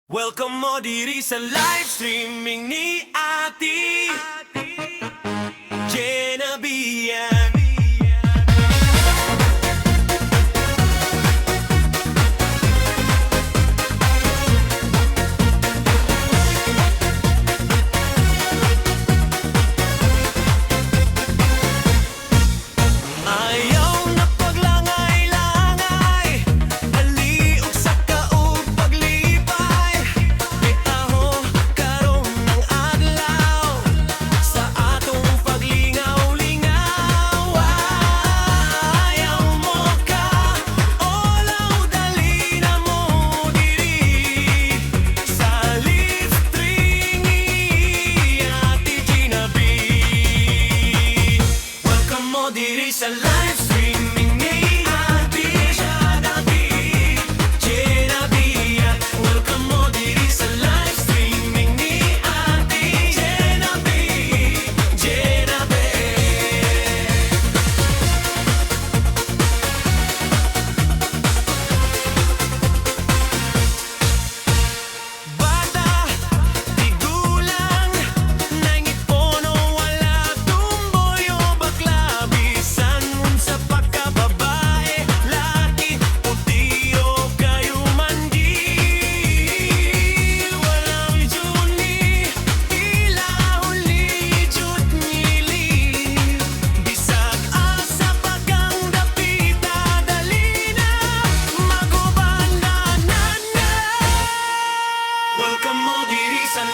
Welcome mo diri sa live streaming ni Ate Genevieve. Ayaw na paglangay-langay, aliog sa kaog paglipay. Itaho karon ng adlaw sa atong paglingaw-lingaw. Ayaw mo ka, olaw dali na mo diri sa live streaming Ate Genevieve. Welcome mo diri sa live streaming ni Ate Genevieve. Welcome mo diri sa live streaming ni Ate Genevieve. Bata, tigulang, nangipono, wala tumboy o bakla. Bisan unsa pa ka babae, laki, puti o kayo manggil. Walang juni, ilahuli, jud ngili. Bisag asa pagang dapita, dali na, magubananan na. Welcome mo diri sa